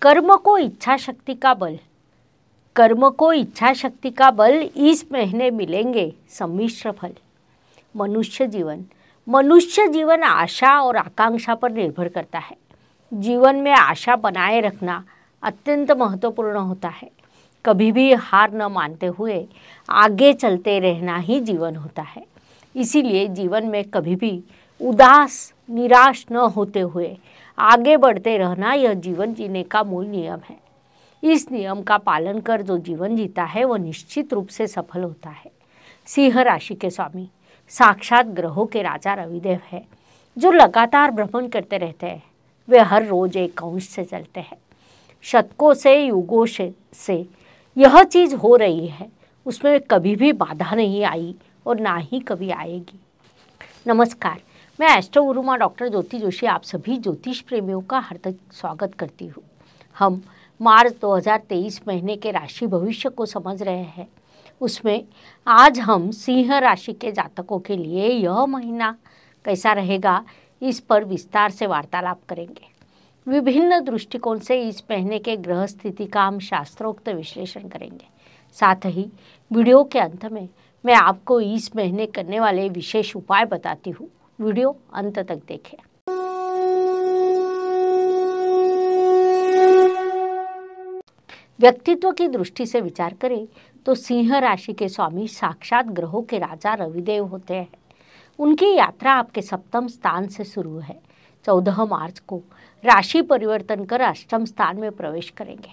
कर्म को इच्छा शक्ति का बल। कर्म को इच्छा शक्ति का बल इस महीने मिलेंगे सम्मिश्र फल। मनुष्य जीवन आशा और आकांक्षा पर निर्भर करता है। जीवन में आशा बनाए रखना अत्यंत महत्वपूर्ण होता है। कभी भी हार न मानते हुए आगे चलते रहना ही जीवन होता है। इसीलिए जीवन में कभी भी उदास निराश न होते हुए आगे बढ़ते रहना यह जीवन जीने का मूल नियम है। इस नियम का पालन कर जो जीवन जीता है वह निश्चित रूप से सफल होता है। सिंह राशि के स्वामी साक्षात ग्रहों के राजा रविदेव है, जो लगातार भ्रमण करते रहते हैं। वे हर रोज एक अंश से चलते हैं। शतकों से युगों से यह चीज़ हो रही है, उसमें कभी भी बाधा नहीं आई और ना ही कभी आएगी। नमस्कार, मैं एस्ट्रो गुरुमा डॉक्टर ज्योति जोशी आप सभी ज्योतिष प्रेमियों का हार्दिक स्वागत करती हूँ। हम मार्च 2023 महीने के राशि भविष्य को समझ रहे हैं। उसमें आज हम सिंह राशि के जातकों के लिए यह महीना कैसा रहेगा, इस पर विस्तार से वार्तालाप करेंगे। विभिन्न दृष्टिकोण से इस महीने के ग्रह स्थिति का हम शास्त्रोक्त विश्लेषण करेंगे। साथ ही वीडियो के अंत में मैं आपको इस महीने करने वाले विशेष उपाय बताती हूँ। वीडियो अंत तक देखें। व्यक्तित्व की दृष्टि से विचार करें तो सिंह राशि के स्वामी साक्षात ग्रहों के राजा रविदेव होते हैं। उनकी यात्रा आपके सप्तम स्थान से शुरू है। 14 मार्च को राशि परिवर्तन कर अष्टम स्थान में प्रवेश करेंगे।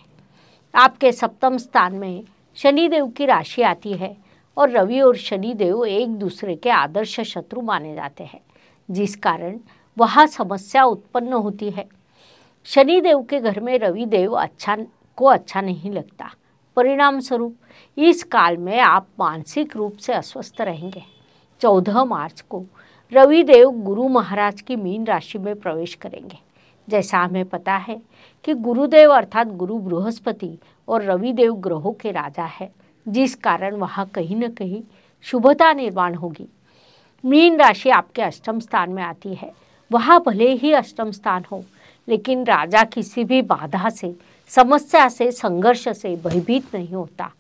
आपके सप्तम स्थान में शनिदेव की राशि आती है और रवि और शनिदेव एक दूसरे के आदर्श शत्रु माने जाते हैं, जिस कारण वहाँ समस्या उत्पन्न होती है। शनिदेव के घर में रविदेव अच्छा नहीं लगता। परिणाम स्वरूप इस काल में आप मानसिक रूप से अस्वस्थ रहेंगे। 14 मार्च को रविदेव गुरु महाराज की मीन राशि में प्रवेश करेंगे। जैसा हमें पता है कि गुरुदेव अर्थात गुरु बृहस्पति और रविदेव ग्रहों के राजा है, जिस कारण वहाँ कहीं न कहीं शुभता निर्माण होगी। मीन राशि आपके अष्टम स्थान में आती है। वहाँ भले ही अष्टम स्थान हो, लेकिन राजा किसी भी बाधा से, समस्या से, संघर्ष से भयभीत नहीं होता।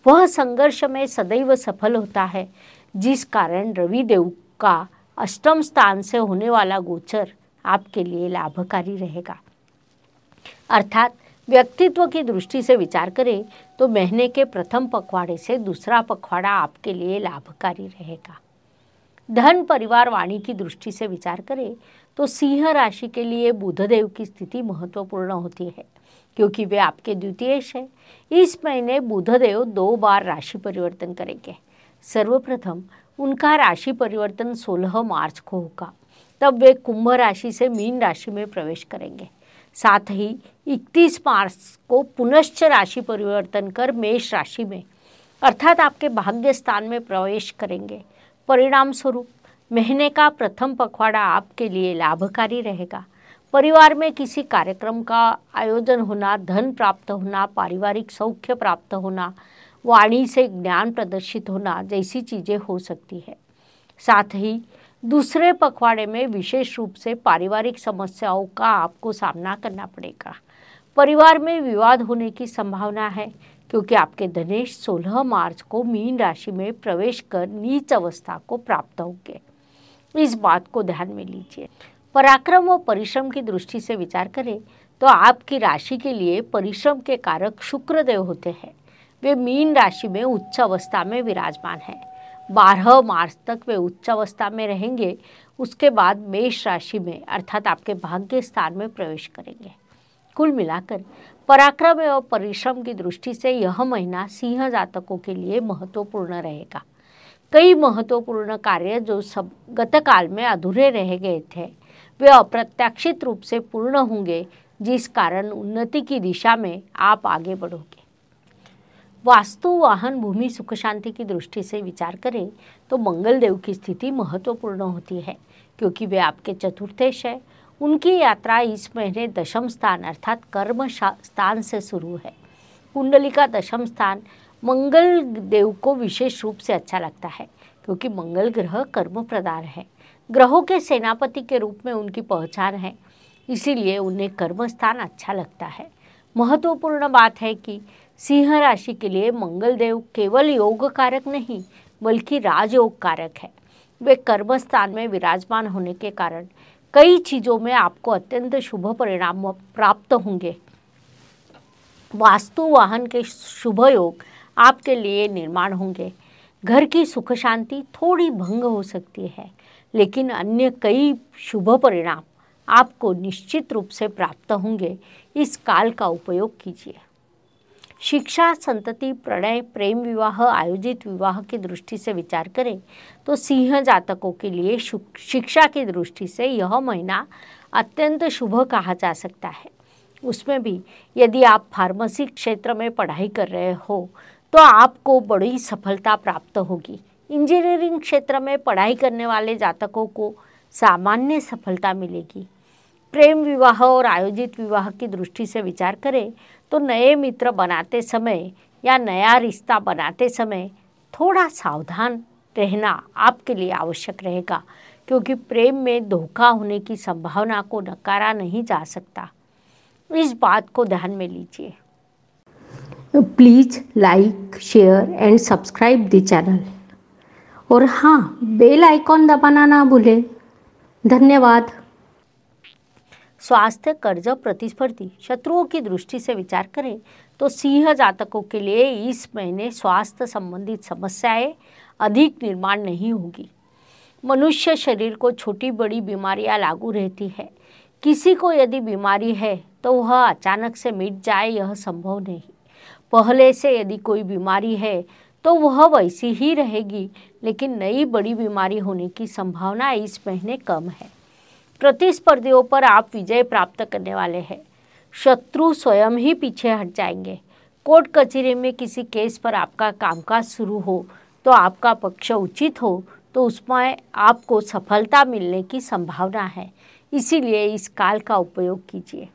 वह संघर्ष में सदैव सफल होता है, जिस कारण रविदेव का अष्टम स्थान से होने वाला गोचर आपके लिए लाभकारी रहेगा। अर्थात व्यक्तित्व की दृष्टि से विचार करें तो महीने के प्रथम पखवाड़े से दूसरा पखवाड़ा आपके लिए लाभकारी रहेगा। धन परिवार वाणी की दृष्टि से विचार करें तो सिंह राशि के लिए बुधदेव की स्थिति महत्वपूर्ण होती है, क्योंकि वे आपके द्वितीयेश है। इस महीने बुधदेव 2 बार राशि परिवर्तन करेंगे। सर्वप्रथम उनका राशि परिवर्तन 16 मार्च को होगा, तब वे कुंभ राशि से मीन राशि में प्रवेश करेंगे। साथ ही 31 मार्च को पुनश्च राशि परिवर्तन कर मेष राशि में अर्थात आपके भाग्य स्थान में प्रवेश करेंगे। परिणाम स्वरूप महीने का प्रथम पखवाड़ा आपके लिए लाभकारी रहेगा। परिवार में किसी कार्यक्रम का आयोजन होना, धन प्राप्त होना, पारिवारिक सौख्य प्राप्त होना, वाणी से ज्ञान प्रदर्शित होना जैसी चीज़ें हो सकती है। साथ ही दूसरे पखवाड़े में विशेष रूप से पारिवारिक समस्याओं का आपको सामना करना पड़ेगा। परिवार में विवाद होने की संभावना है, क्योंकि आपके धनेश 16 मार्च को मीन राशि में प्रवेश कर नीच अवस्था को प्राप्त होंगे। इस बात को ध्यान में लीजिए। पराक्रम और परिश्रम की दृष्टि से विचार करें तो आपकी राशि के लिए परिश्रम के कारक शुक्रदेव होते हैं। वे मीन राशि में उच्च अवस्था में विराजमान हैं। 12 मार्च तक वे उच्च अवस्था में रहेंगे। उसके बाद मेष राशि में अर्थात आपके भाग्य स्थान में प्रवेश करेंगे। कुल मिलाकर पराक्रम एवं परिश्रम की दृष्टि से यह महीना सिंह जातकों के लिए महत्वपूर्ण रहेगा। कई महत्वपूर्ण कार्य जो गतकाल में अधूरे रह गए थे, वे अप्रत्याशित रूप से पूर्ण होंगे, जिस कारण उन्नति की दिशा में आप आगे बढ़ोगे। वास्तु, वाहन, भूमि, सुख शांति की दृष्टि से विचार करें तो मंगल देव की स्थिति महत्वपूर्ण होती है, क्योंकि वे आपके चतुर्थेश है। उनकी यात्रा इस महीने दशम स्थान अर्थात कर्म स्थान से शुरू है। कुंडली का दशम स्थान मंगल देव को विशेष रूप से अच्छा लगता है, क्योंकि मंगल ग्रह कर्म प्रदान है। ग्रहों के सेनापति के रूप में उनकी पहचान है, इसीलिए उन्हें कर्म स्थान अच्छा लगता है। महत्वपूर्ण बात है कि सिंह राशि के लिए मंगल देव केवल योग कारक नहीं बल्कि राजयोग कारक है। वे कर्म स्थान में विराजमान होने के कारण कई चीज़ों में आपको अत्यंत शुभ परिणाम प्राप्त होंगे। वास्तु वाहन के शुभ योग आपके लिए निर्माण होंगे। घर की सुख शांति थोड़ी भंग हो सकती है, लेकिन अन्य कई शुभ परिणाम आपको निश्चित रूप से प्राप्त होंगे। इस काल का उपयोग कीजिए। शिक्षा, संतति, प्रणय, प्रेम विवाह, आयोजित विवाह की दृष्टि से विचार करें तो सिंह जातकों के लिए शिक्षा की दृष्टि से यह महीना अत्यंत शुभ कहा जा सकता है। उसमें भी यदि आप फार्मेसी क्षेत्र में पढ़ाई कर रहे हो तो आपको बड़ी सफलता प्राप्त होगी। इंजीनियरिंग क्षेत्र में पढ़ाई करने वाले जातकों को सामान्य सफलता मिलेगी। प्रेम विवाह और आयोजित विवाह की दृष्टि से विचार करें तो नए मित्र बनाते समय या नया रिश्ता बनाते समय थोड़ा सावधान रहना आपके लिए आवश्यक रहेगा, क्योंकि प्रेम में धोखा होने की संभावना को नकारा नहीं जा सकता। इस बात को ध्यान में लीजिए। Please like, share and subscribe the channel और हाँ, बेल आइकॉन दबाना ना भूलें। धन्यवाद। स्वास्थ्य, कर्ज, प्रतिस्पर्धी, शत्रुओं की दृष्टि से विचार करें तो सिंह जातकों के लिए इस महीने स्वास्थ्य संबंधित समस्याएं अधिक निर्माण नहीं होगी। मनुष्य शरीर को छोटी बड़ी बीमारियां लागू रहती है। किसी को यदि बीमारी है तो वह अचानक से मिट जाए यह संभव नहीं। पहले से यदि कोई बीमारी है तो वह वैसी ही रहेगी, लेकिन नई बड़ी बीमारी होने की संभावना इस महीने कम है। प्रतिस्पर्धियों पर आप विजय प्राप्त करने वाले हैं। शत्रु स्वयं ही पीछे हट जाएंगे। कोर्ट कचहरी में किसी केस पर आपका कामकाज शुरू हो तो आपका पक्ष उचित हो तो उसमें आपको सफलता मिलने की संभावना है। इसीलिए इस काल का उपयोग कीजिए।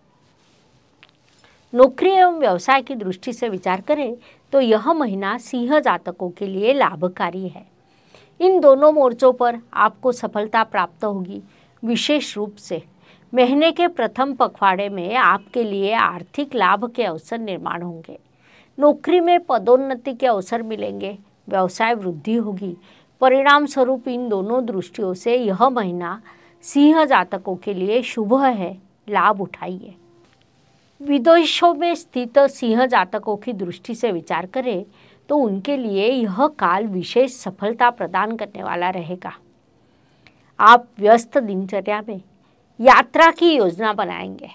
नौकरी एवं व्यवसाय की दृष्टि से विचार करें तो यह महीना सिंह जातकों के लिए लाभकारी है। इन दोनों मोर्चों पर आपको सफलता प्राप्त होगी। विशेष रूप से महीने के प्रथम पखवाड़े में आपके लिए आर्थिक लाभ के अवसर निर्माण होंगे। नौकरी में पदोन्नति के अवसर मिलेंगे। व्यवसाय वृद्धि होगी। परिणाम स्वरूप इन दोनों दृष्टियों से यह महीना सिंह जातकों के लिए शुभ है। लाभ उठाइए। विदेशों में स्थित सिंह जातकों की दृष्टि से विचार करें तो उनके लिए यह काल विशेष सफलता प्रदान करने वाला रहेगा। आप व्यस्त दिनचर्या में यात्रा की योजना बनाएंगे,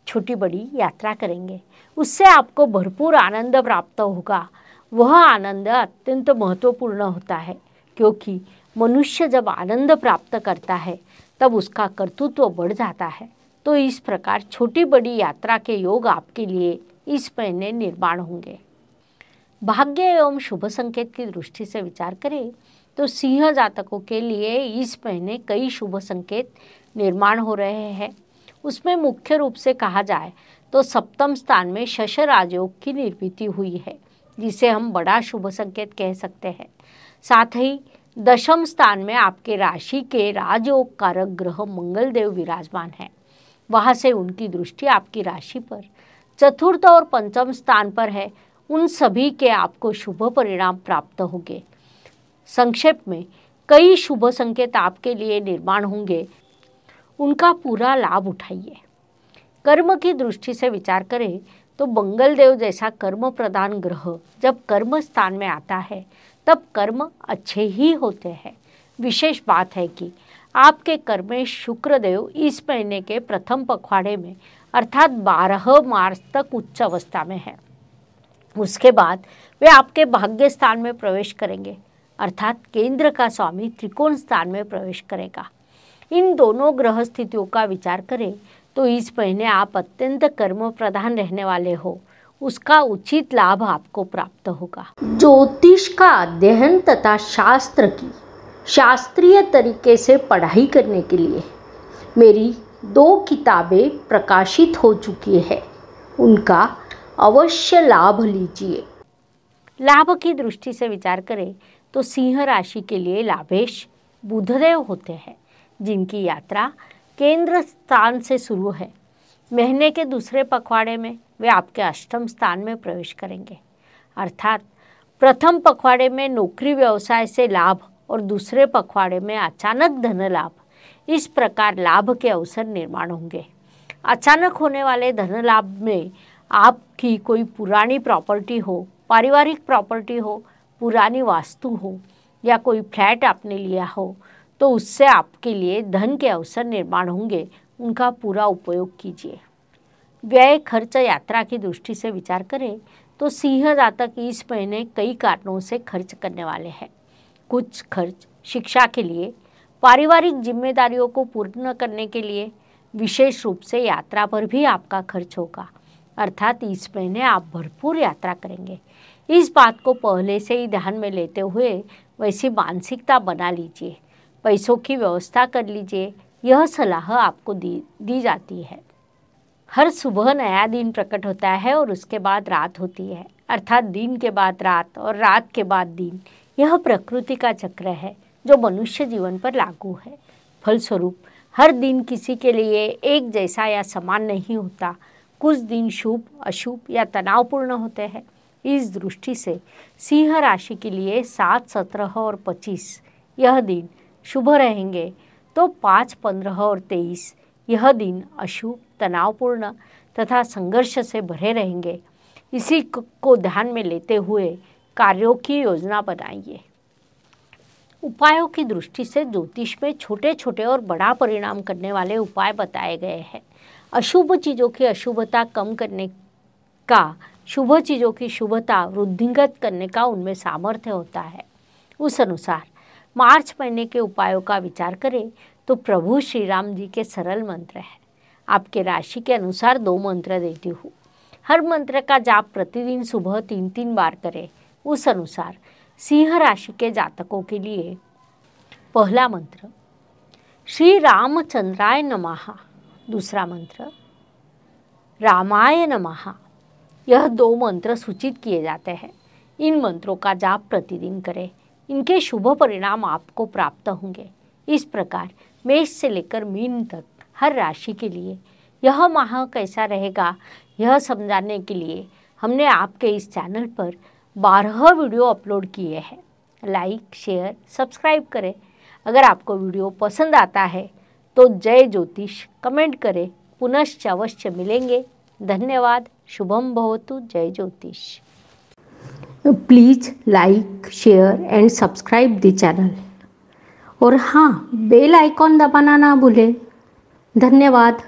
छोटी बड़ी यात्रा करेंगे। उससे आपको भरपूर आनंद प्राप्त होगा। वह आनंद अत्यंत महत्वपूर्ण होता है, क्योंकि मनुष्य जब आनंद प्राप्त करता है तब उसका कर्तृत्व बढ़ जाता है। तो इस प्रकार छोटी बड़ी यात्रा के योग आपके लिए इस महीने निर्माण होंगे। भाग्य एवं शुभ संकेत की दृष्टि से विचार करें तो सिंह जातकों के लिए इस महीने कई शुभ संकेत निर्माण हो रहे हैं। उसमें मुख्य रूप से कहा जाए तो सप्तम स्थान में शश राजयोग की निर्मिति हुई है, जिसे हम बड़ा शुभ संकेत कह सकते हैं। साथ ही दशम स्थान में आपके राशि के राजयोग कारक ग्रह मंगल देव विराजमान है। वहाँ से उनकी दृष्टि आपकी राशि पर चतुर्थ और पंचम स्थान पर है। उन सभी के आपको शुभ परिणाम प्राप्त होंगे। संक्षेप में कई शुभ संकेत आपके लिए निर्माण होंगे। उनका पूरा लाभ उठाइए। कर्म की दृष्टि से विचार करें तो मंगल देव जैसा कर्म प्रदान ग्रह जब कर्म स्थान में आता है तब कर्म अच्छे ही होते हैं। विशेष बात है कि आपके कर्म में शुक्र देव इस महीने के प्रथम पखवाड़े में अर्थात 12 मार्च तक उच्च अवस्था में है। उसके बाद वे आपके भाग्य स्थान में प्रवेश करेंगे, अर्थात केंद्र का स्वामी त्रिकोण स्थान में प्रवेश करेगा। इन दोनों ग्रह स्थितियों का विचार करें तो इस महीने आप अत्यंत कर्म प्रधान रहने वाले हो। उसका उचित लाभ आपको प्राप्त होगा। ज्योतिष का अध्ययन तथा शास्त्र की शास्त्रीय तरीके से पढ़ाई करने के लिए मेरी 2 किताबें प्रकाशित हो चुकी है। उनका अवश्य लाभ लीजिए। लाभ की दृष्टि से विचार करें तो सिंह राशि के लिए लाभेश बुधदेव होते हैं, जिनकी यात्रा केंद्र स्थान से शुरू है। महीने के दूसरे पखवाड़े में वे आपके अष्टम स्थान में प्रवेश करेंगे। अर्थात प्रथम पखवाड़े में नौकरी व्यवसाय से लाभ और दूसरे पखवाड़े में अचानक धन लाभ, इस प्रकार लाभ के अवसर निर्माण होंगे। अचानक होने वाले धन लाभ में आपकी कोई पुरानी प्रॉपर्टी हो, पारिवारिक प्रॉपर्टी हो, पुरानी वास्तु हो या कोई फ्लैट आपने लिया हो तो उससे आपके लिए धन के अवसर निर्माण होंगे, उनका पूरा उपयोग कीजिए। व्यय खर्च यात्रा की दृष्टि से विचार करें तो सिंह जातक इस महीने कई कारणों से खर्च करने वाले हैं। कुछ खर्च शिक्षा के लिए, पारिवारिक जिम्मेदारियों को पूर्ण करने के लिए, विशेष रूप से यात्रा पर भी आपका खर्च होगा। अर्थात इस महीने आप भरपूर यात्रा करेंगे। इस बात को पहले से ही ध्यान में लेते हुए वैसी मानसिकता बना लीजिए। पैसों की व्यवस्था कर लीजिए, यह सलाह आपको दी जाती है। हर सुबह नया दिन प्रकट होता है और उसके बाद रात होती है, अर्थात दिन के बाद रात और रात के बाद दिन। यह प्रकृति का चक्र है जो मनुष्य जीवन पर लागू है। फलस्वरूप हर दिन किसी के लिए एक जैसा या समान नहीं होता। कुछ दिन शुभ, अशुभ या तनावपूर्ण होते हैं। इस दृष्टि से सिंह राशि के लिए 7, 17 और 25 यह दिन शुभ रहेंगे, तो 5, 15 और 23 यह दिन अशुभ, तनावपूर्ण तथा संघर्ष से भरे रहेंगे। इसी को ध्यान में लेते हुए कार्यों की योजना बनाइए। उपायों की दृष्टि से ज्योतिष में छोटे छोटे और बड़ा परिणाम करने वाले उपाय बताए गए हैं। अशुभ चीज़ों की अशुभता कम करने का, शुभ चीज़ों की शुभता वृद्धिंगत करने का उनमें सामर्थ्य होता है। उस अनुसार मार्च महीने के उपायों का विचार करें तो प्रभु श्री राम जी के सरल मंत्र हैं। आपके राशि के अनुसार 2 मंत्र देती हूँ। हर मंत्र का जाप प्रतिदिन सुबह 3-3 बार करें। उस अनुसार सिंह राशि के जातकों के लिए पहला मंत्र श्री रामचंद्राय नमः, दूसरा मंत्र रामाय नमः। यह 2 मंत्र सूचित किए जाते हैं। इन मंत्रों का जाप प्रतिदिन करें, इनके शुभ परिणाम आपको प्राप्त होंगे। इस प्रकार मेष से लेकर मीन तक हर राशि के लिए यह माह कैसा रहेगा, यह समझाने के लिए हमने आपके इस चैनल पर 12 वीडियो अपलोड किए हैं। लाइक, शेयर, सब्सक्राइब करें। अगर आपको वीडियो पसंद आता है तो जय ज्योतिष कमेंट करें। पुनश्च अवश्य मिलेंगे। धन्यवाद। शुभम भवतु। जय ज्योतिष। Please like, share and subscribe the channel. और हाँ, बेल आइकॉन दबाना ना भूलें। धन्यवाद।